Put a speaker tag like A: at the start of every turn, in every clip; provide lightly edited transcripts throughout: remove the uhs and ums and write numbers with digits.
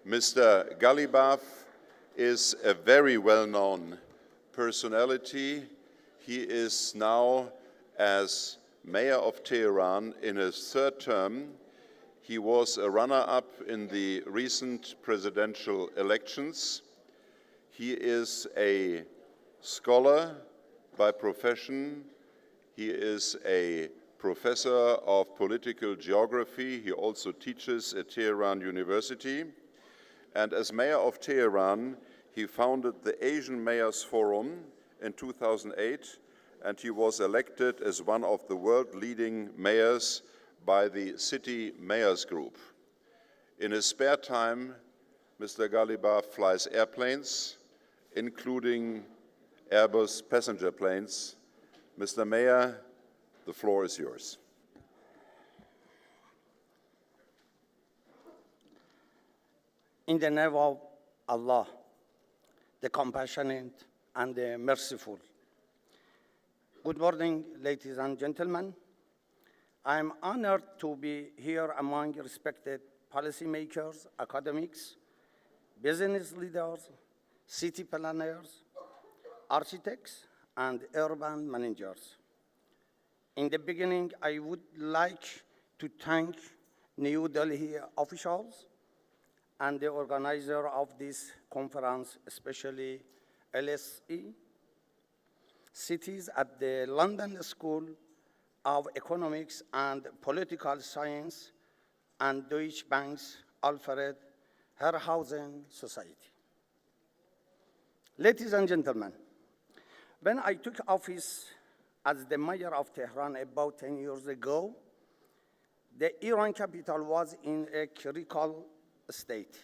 A: Mr. Galibaf is a very well-known personality. He is now, as mayor of Tehran, in his third term. He was a runner-up in the recent presidential elections. He is a scholar by profession. He is a professor of political geography. He also teaches at Tehran University. And as mayor of Tehran, he founded the Asian Mayors Forum in 2008, and he was elected as one of the world-leading mayors by the City Mayors Group. In his spare time, Mr. Galibaf flies airplanes, including Airbus passenger planes. Mr. Mayor, the floor is yours.
B: In the name of Allah, the compassionate and the merciful. Good morning, ladies and gentlemen. I am honored to be here among respected policymakers, academics, business leaders, city planners, architects, and urban managers. In the beginning, I would like to thank New Delhi officials and the organizer of this conference, especially LSE, cities at the London School of Economics and Political Science, and Deutsche Bank's Alfred Herrhausen Society. Ladies and gentlemen, when I took office as the mayor of Tehran about 10 years ago, the Iran capital was in a critical state.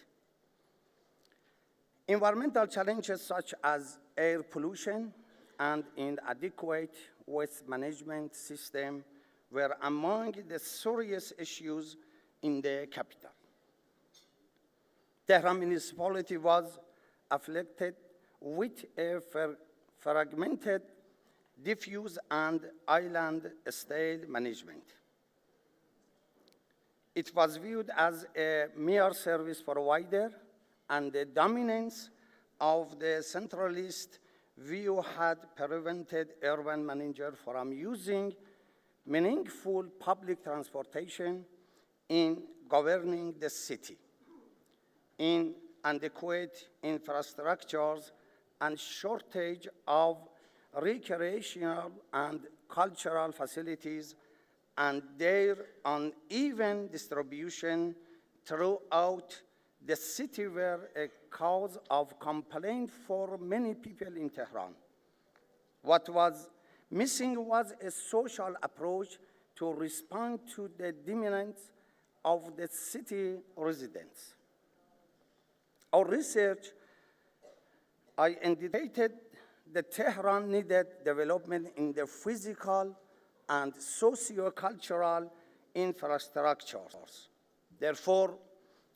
B: Environmental challenges such as air pollution and inadequate waste management system were among the serious issues in the capital. Tehran municipality was afflicted with a fragmented, diffuse, and island-style management. It was viewed as a mere service provider, and the dominance of the centralist view had prevented urban managers from using meaningful public transportation in governing the city. Inadequate infrastructures and shortage of recreational and cultural facilities and their uneven distribution throughout the city were a cause of complaint for many people in Tehran. What was missing was a social approach to respond to the demands of the city residents. Our research indicated that Tehran needed development in the physical and socio-cultural infrastructures. Therefore,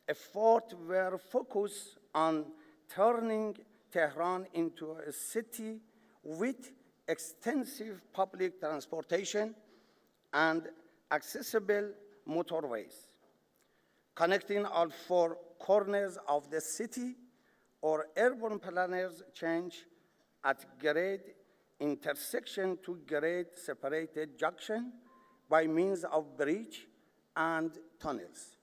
B: efforts were focused on turning Tehran into a city with extensive public transportation and accessible motorways, connecting all four corners of the city, or urban planners change at grade intersection to grade separated junction by means of bridge and tunnels.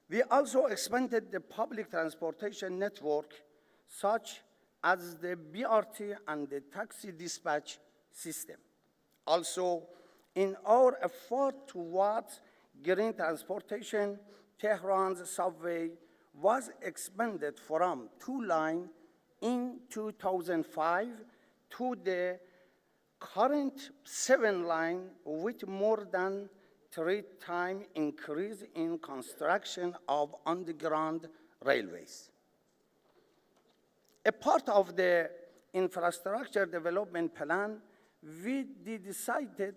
B: We also expanded the public transportation network, such as the BRT and the taxi dispatch system. Also, in our effort towards green transportation, Tehran's subway was expanded from 2 lines in 2005 to the current 7 lines, with more than 3 times increase in construction of underground railways. A part of the infrastructure development plan, we decided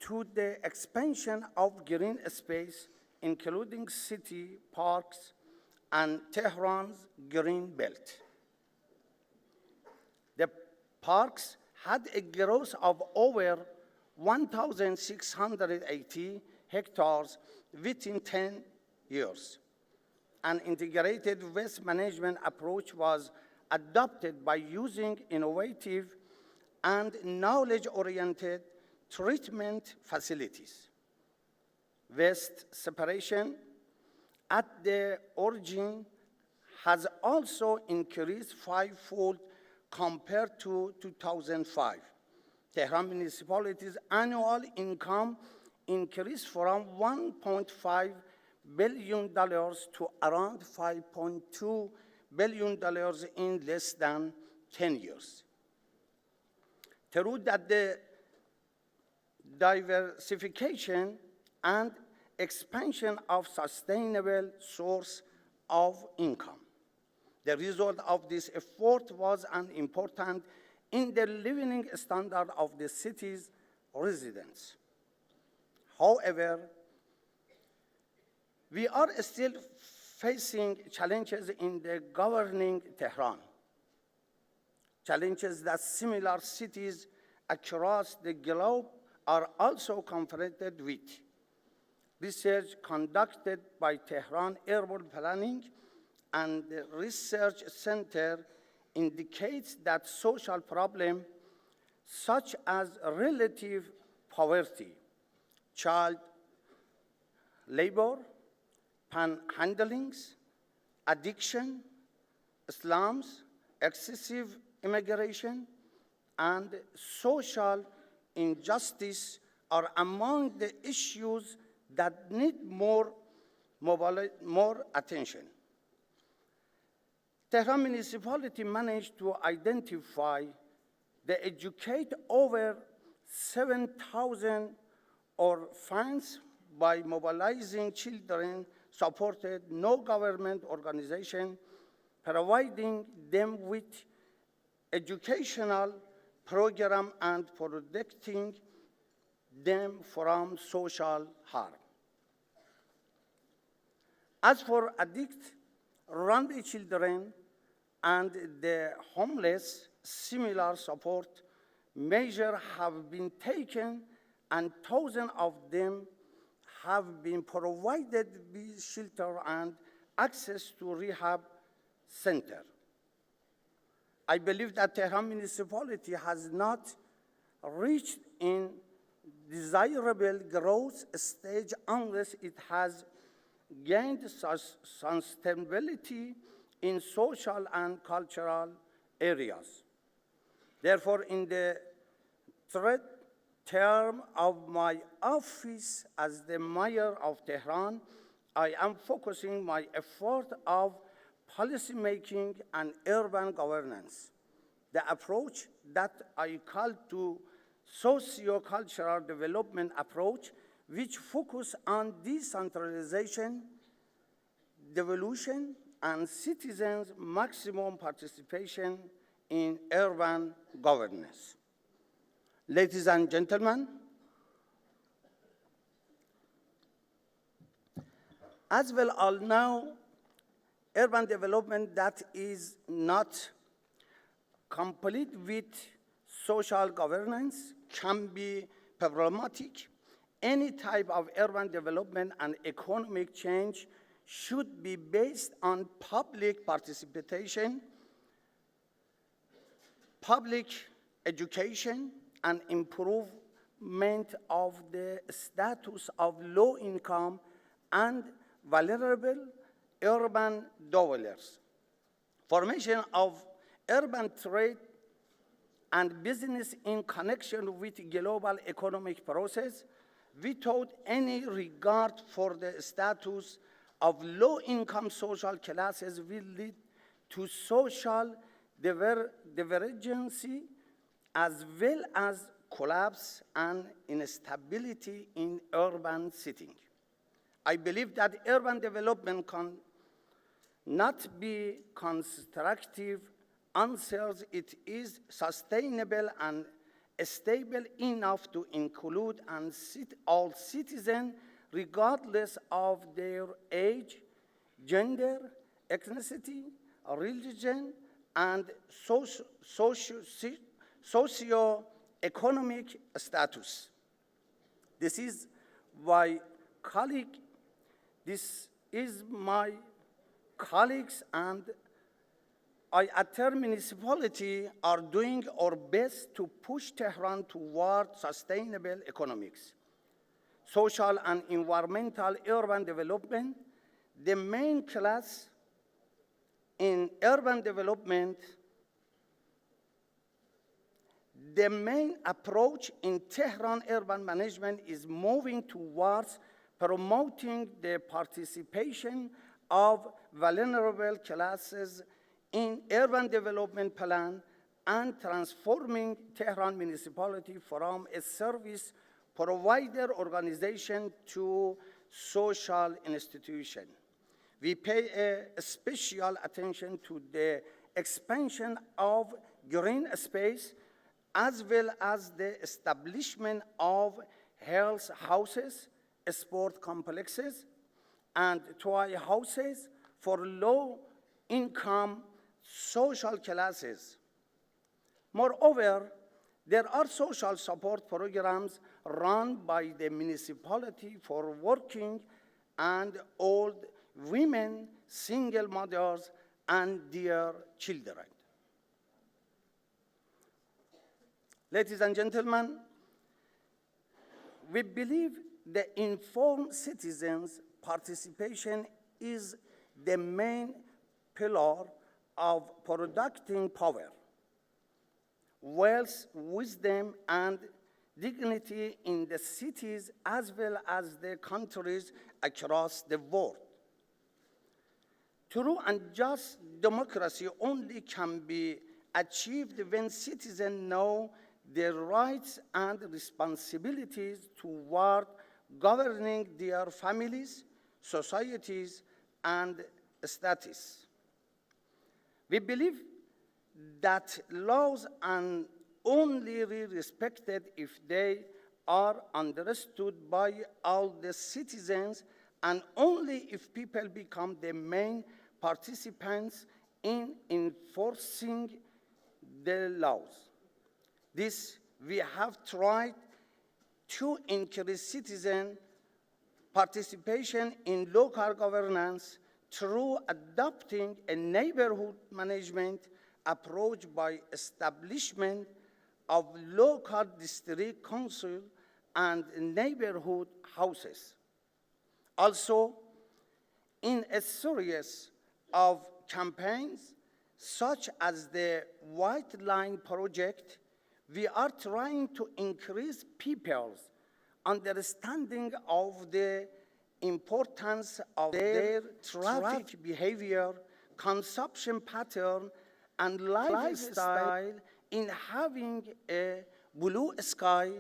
B: to the expansion of green space, including city parks and Tehran's green belt. The parks had a growth of over 1,680 hectares within 10 years. an integrated waste management approach was adopted by using innovative and knowledge-oriented treatment facilities. Waste separation at the origin has also increased fivefold compared to 2005. Tehran municipality's annual income increased from $1.5 billion to around $5.2 billion in less than 10 years. Through that, the diversification and expansion of sustainable source of income. The result of this effort was an important in the living standard of the city's residents. However, we are still facing challenges in the governing Tehran, challenges that similar cities across the globe are also confronted with. Research conducted by Tehran Urban Planning and the Research Center indicates that social problems such as relative poverty, child labor, panhandlings, addiction, slums, excessive immigration, and social injustice are among the issues that need more attention. Tehran municipality managed to identify the educate over 7,000 orphans by mobilizing children supported no government organization, providing them with educational program and protecting them from social harm. As for addict-run children and the homeless, similar support measures have been taken and thousands of them have been provided with shelter and access to rehab center. I believe that Tehran municipality has not reached in desirable growth stage unless it has gained sustainability in social and cultural areas. Therefore, in the third term of my office as the mayor of Tehran, I am focusing my effort of policymaking and urban governance. The approach that I call to socio-cultural development approach, which focus on decentralization, devolution, and citizens' maximum participation in urban governance. Ladies and gentlemen, as well all know, urban development that is not complete with social governance can be problematic. Any type of urban development and economic change should be based on public participation, public education, and improvement of the status of low-income and vulnerable urban dwellers. Formation of urban trade and business in connection with global economic process without any regard for the status of low-income social classes will lead to social divergence as well as collapse and instability in urban setting. I believe that urban development can not be constructive unless it is sustainable and stable enough to include and all citizens regardless of their age, gender, ethnicity, religion, and socio-economic status. This is why, colleague, this is my colleagues and I at Tehran municipality are doing our best to push Tehran toward sustainable economics, social and environmental urban development. The main class in urban development, the main approach in Tehran urban management is moving towards promoting the participation of vulnerable classes in urban development plan and transforming Tehran municipality from a service provider organization to social institution. We pay a special attention to the expansion of green space as well as the establishment of health houses, sport complexes, and toy houses for low-income social classes. Moreover, there are social support programs run by the municipality for working and old women, single mothers, and their children. Ladies and gentlemen, we believe the informed citizens' participation is the main pillar of producing power, wealth, wisdom, and dignity in the cities as well as the countries across the world. True and just democracy only can be achieved when citizens know their rights and responsibilities toward governing their families, societies, and status. We believe that laws are only respected if they are understood by all the citizens and only if people become the main participants in enforcing the laws. This we have tried to increase citizen participation in local governance through adopting a neighborhood management approach by establishment of local district council and neighborhood houses. Also, in a series of campaigns, such as the White Line Project, we are trying to increase people's understanding of the importance of their traffic behavior, consumption pattern, and lifestyle in having a blue sky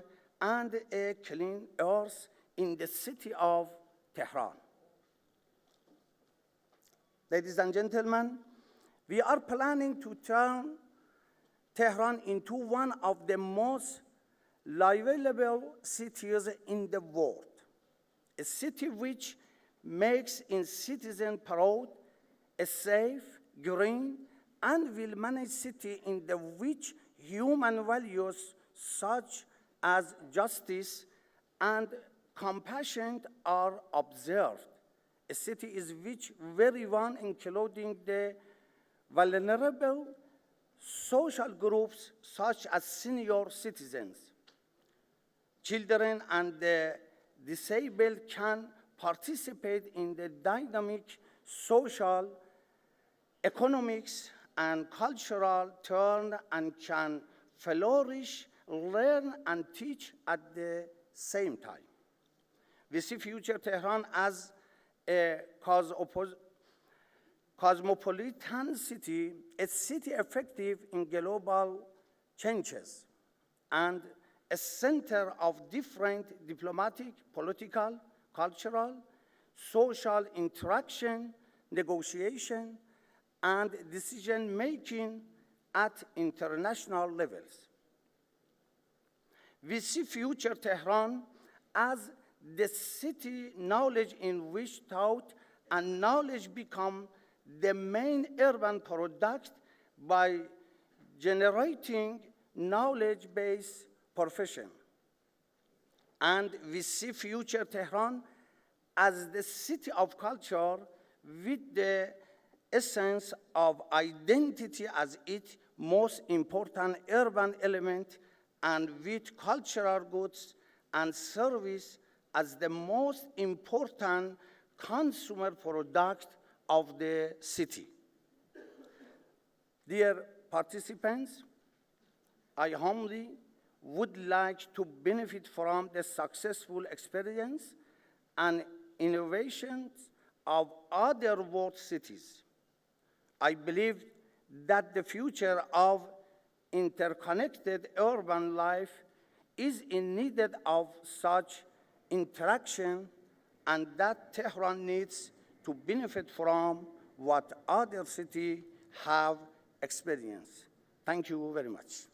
B: and a clean earth in the city of Tehran. Ladies and gentlemen, we are planning to turn Tehran into one of the most livable cities in the world, a city which makes its citizens proud, a safe, green, and well-managed city in the which human values such as justice and compassion are observed. A city is which everyone, including the vulnerable social groups such as senior citizens, children, and the disabled can participate in the dynamic social, economics, and cultural turn and can flourish, learn, and teach at the same time. We see future Tehran as a cosmopolitan city, a city effective in global changes, and a center of different diplomatic, political, cultural, social interaction, negotiation, and decision-making at international levels. We see future Tehran as the city knowledge in which thought and knowledge become the main urban product by generating knowledge-based profession. And we see future Tehran as the city of culture with the sense of identity as its most important urban element, and with cultural goods and service as the most important consumer product of the city. Dear participants, I humbly would like to benefit from the successful experience and innovations of other world cities. I believe that the future of interconnected urban life is in need of such interaction, and that Tehran needs to benefit from what other cities have experienced. Thank you very much.